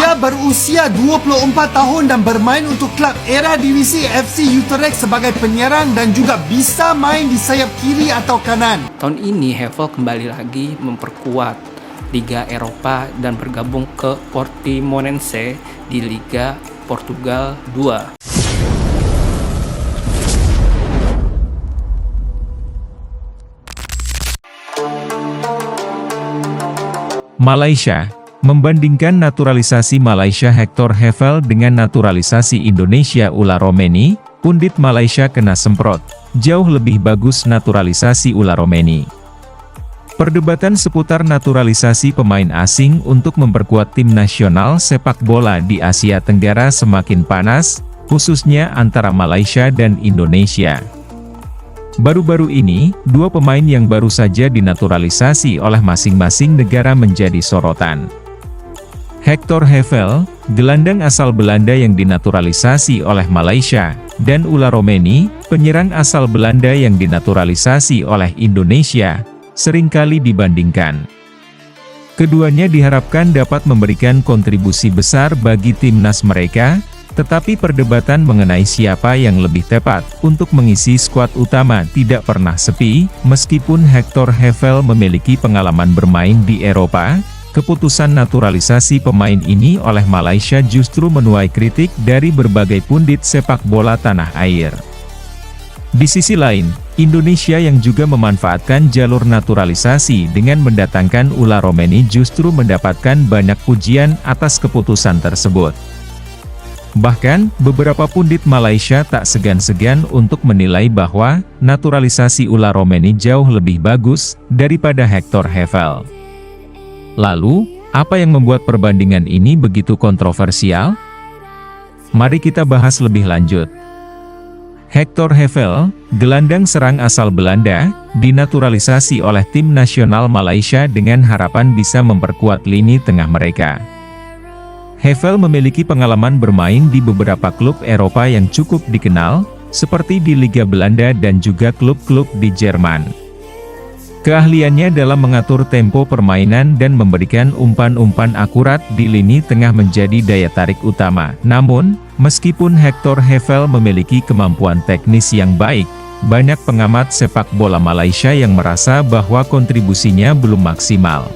Dia berusia 24 tahun dan bermain untuk klub Eredivisie FC Utrecht sebagai penyerang dan juga bisa main di sayap kiri atau kanan. Tahun ini Hevel kembali lagi memperkuat Liga Eropa dan bergabung ke Portimonense di Liga Portugal 2. Malaysia membandingkan naturalisasi Malaysia Hector Hevel dengan naturalisasi Indonesia Ular Romeni, pundit Malaysia kena semprot. Jauh lebih bagus naturalisasi Ular Romeni. Perdebatan seputar naturalisasi pemain asing untuk memperkuat tim nasional sepak bola di Asia Tenggara semakin panas, khususnya antara Malaysia dan Indonesia. Baru-baru ini, dua pemain yang baru saja dinaturalisasi oleh masing-masing negara menjadi sorotan. Hector Hevel, gelandang asal Belanda yang dinaturalisasi oleh Malaysia, dan Ular Romeni, penyerang asal Belanda yang dinaturalisasi oleh Indonesia, seringkali dibandingkan. Keduanya diharapkan dapat memberikan kontribusi besar bagi timnas mereka, tetapi perdebatan mengenai siapa yang lebih tepat untuk mengisi skuad utama tidak pernah sepi. Meskipun Hector Hevel memiliki pengalaman bermain di Eropa, keputusan naturalisasi pemain ini oleh Malaysia justru menuai kritik dari berbagai pundit sepak bola tanah air. Di sisi lain, Indonesia yang juga memanfaatkan jalur naturalisasi dengan mendatangkan Ular Romeni justru mendapatkan banyak pujian atas keputusan tersebut. Bahkan, beberapa pundit Malaysia tak segan-segan untuk menilai bahwa naturalisasi Ular Romeni jauh lebih bagus daripada Hector Hevel. Lalu, apa yang membuat perbandingan ini begitu kontroversial? Mari kita bahas lebih lanjut. Hector Hevel, gelandang serang asal Belanda, dinaturalisasi oleh tim nasional Malaysia dengan harapan bisa memperkuat lini tengah mereka. Hevel memiliki pengalaman bermain di beberapa klub Eropa yang cukup dikenal, seperti di Liga Belanda dan juga klub-klub di Jerman. Keahliannya dalam mengatur tempo permainan dan memberikan umpan-umpan akurat di lini tengah menjadi daya tarik utama. Namun, meskipun Hector Hevel memiliki kemampuan teknis yang baik, banyak pengamat sepak bola Malaysia yang merasa bahwa kontribusinya belum maksimal.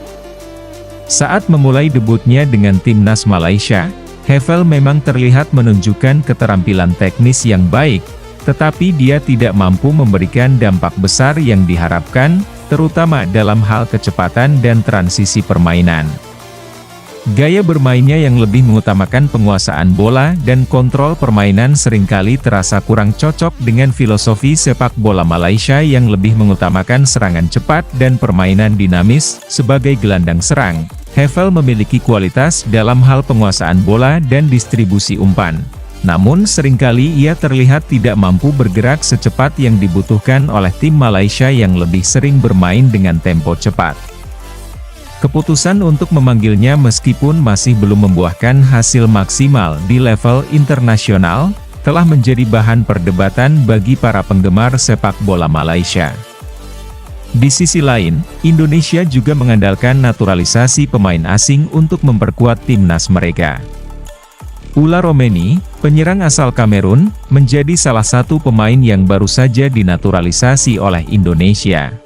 Saat memulai debutnya dengan timnas Malaysia, Hevel memang terlihat menunjukkan keterampilan teknis yang baik, tetapi dia tidak mampu memberikan dampak besar yang diharapkan, terutama dalam hal kecepatan dan transisi permainan. Gaya bermainnya yang lebih mengutamakan penguasaan bola dan kontrol permainan seringkali terasa kurang cocok dengan filosofi sepak bola Malaysia yang lebih mengutamakan serangan cepat dan permainan dinamis. Sebagai gelandang serang, Hevel memiliki kualitas dalam hal penguasaan bola dan distribusi umpan. Namun seringkali ia terlihat tidak mampu bergerak secepat yang dibutuhkan oleh tim Malaysia yang lebih sering bermain dengan tempo cepat. Keputusan untuk memanggilnya meskipun masih belum membuahkan hasil maksimal di level internasional, telah menjadi bahan perdebatan bagi para penggemar sepak bola Malaysia. Di sisi lain, Indonesia juga mengandalkan naturalisasi pemain asing untuk memperkuat timnas mereka. Ular Romeni, penyerang asal Kamerun, menjadi salah satu pemain yang baru saja dinaturalisasi oleh Indonesia.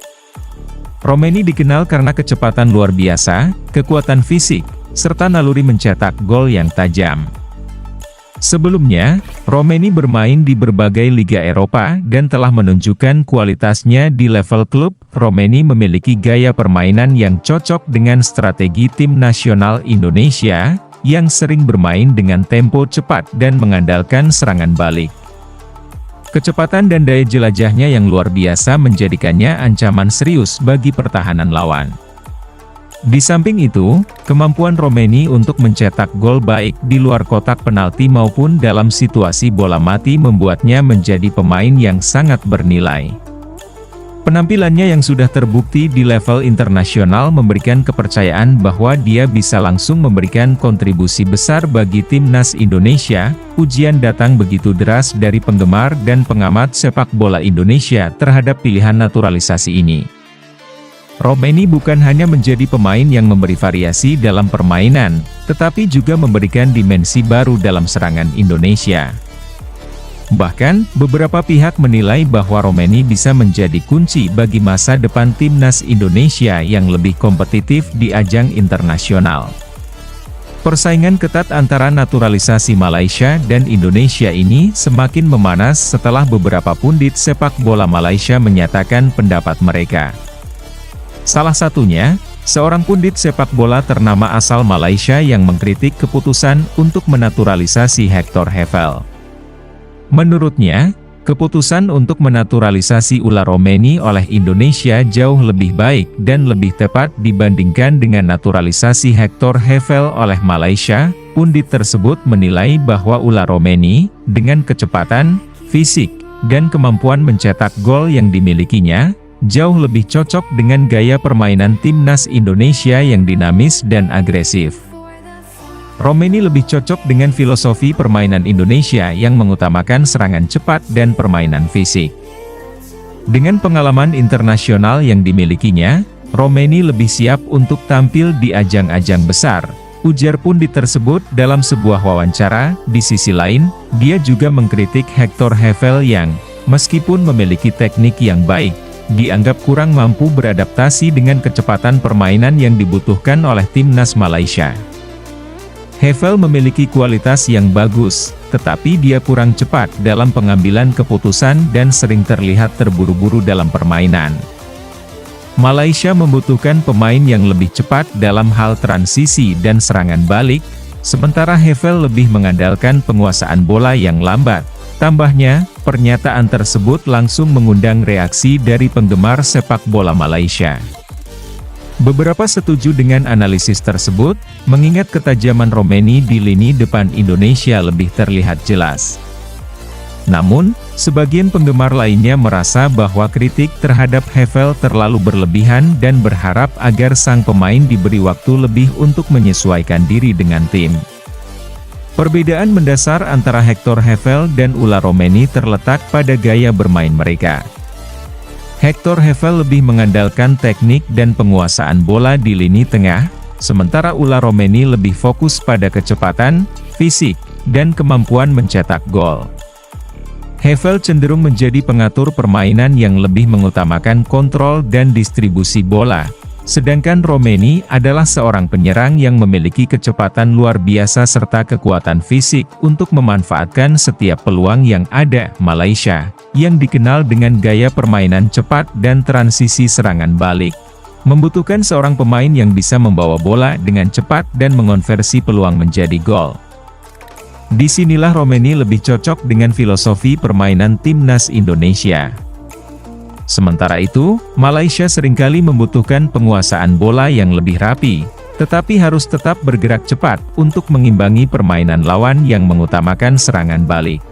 Romeni dikenal karena kecepatan luar biasa, kekuatan fisik, serta naluri mencetak gol yang tajam. Sebelumnya, Romeni bermain di berbagai liga Eropa dan telah menunjukkan kualitasnya di level klub. Romeni memiliki gaya permainan yang cocok dengan strategi tim nasional Indonesia, yang sering bermain dengan tempo cepat dan mengandalkan serangan balik. Kecepatan dan daya jelajahnya yang luar biasa menjadikannya ancaman serius bagi pertahanan lawan. Di samping itu, kemampuan Romeni untuk mencetak gol baik di luar kotak penalti maupun dalam situasi bola mati membuatnya menjadi pemain yang sangat bernilai. Penampilannya yang sudah terbukti di level internasional memberikan kepercayaan bahwa dia bisa langsung memberikan kontribusi besar bagi timnas Indonesia. Pujian datang begitu deras dari penggemar dan pengamat sepak bola Indonesia terhadap pilihan naturalisasi ini. Romeni bukan hanya menjadi pemain yang memberi variasi dalam permainan, tetapi juga memberikan dimensi baru dalam serangan Indonesia. Bahkan, beberapa pihak menilai bahwa Romeni bisa menjadi kunci bagi masa depan timnas Indonesia yang lebih kompetitif di ajang internasional. Persaingan ketat antara naturalisasi Malaysia dan Indonesia ini semakin memanas setelah beberapa pundit sepak bola Malaysia menyatakan pendapat mereka. Salah satunya, seorang pundit sepak bola ternama asal Malaysia yang mengkritik keputusan untuk menaturalisasi Hector Hevel. Menurutnya, keputusan untuk menaturalisasi ular Romeni oleh Indonesia jauh lebih baik dan lebih tepat dibandingkan dengan naturalisasi Hector Hevel oleh Malaysia. Pundit tersebut menilai bahwa ular Romeni, dengan kecepatan, fisik, dan kemampuan mencetak gol yang dimilikinya, jauh lebih cocok dengan gaya permainan timnas Indonesia yang dinamis dan agresif. Romeni lebih cocok dengan filosofi permainan Indonesia yang mengutamakan serangan cepat dan permainan fisik. Dengan pengalaman internasional yang dimilikinya, Romeni lebih siap untuk tampil di ajang-ajang besar, ujar pundit tersebut dalam sebuah wawancara. Di sisi lain, dia juga mengkritik Hector Hevel yang, meskipun memiliki teknik yang baik, dianggap kurang mampu beradaptasi dengan kecepatan permainan yang dibutuhkan oleh timnas Malaysia. Hevel memiliki kualitas yang bagus, tetapi dia kurang cepat dalam pengambilan keputusan dan sering terlihat terburu-buru dalam permainan. Malaysia membutuhkan pemain yang lebih cepat dalam hal transisi dan serangan balik, sementara Hevel lebih mengandalkan penguasaan bola yang lambat. Tambahnya, pernyataan tersebut langsung mengundang reaksi dari penggemar sepak bola Malaysia. Beberapa setuju dengan analisis tersebut, mengingat ketajaman Romeni di lini depan Indonesia lebih terlihat jelas. Namun, sebagian penggemar lainnya merasa bahwa kritik terhadap Hevel terlalu berlebihan dan berharap agar sang pemain diberi waktu lebih untuk menyesuaikan diri dengan tim. Perbedaan mendasar antara Hector Hevel dan ular Romeni terletak pada gaya bermain mereka. Hector Hevel lebih mengandalkan teknik dan penguasaan bola di lini tengah, sementara ular Romeni lebih fokus pada kecepatan, fisik, dan kemampuan mencetak gol. Hevel cenderung menjadi pengatur permainan yang lebih mengutamakan kontrol dan distribusi bola. Sedangkan Romeni adalah seorang penyerang yang memiliki kecepatan luar biasa serta kekuatan fisik untuk memanfaatkan setiap peluang yang ada. Malaysia, yang dikenal dengan gaya permainan cepat dan transisi serangan balik, membutuhkan seorang pemain yang bisa membawa bola dengan cepat dan mengonversi peluang menjadi gol. Disinilah Romeni lebih cocok dengan filosofi permainan timnas Indonesia. Sementara itu, Malaysia seringkali membutuhkan penguasaan bola yang lebih rapi, tetapi harus tetap bergerak cepat untuk mengimbangi permainan lawan yang mengutamakan serangan balik.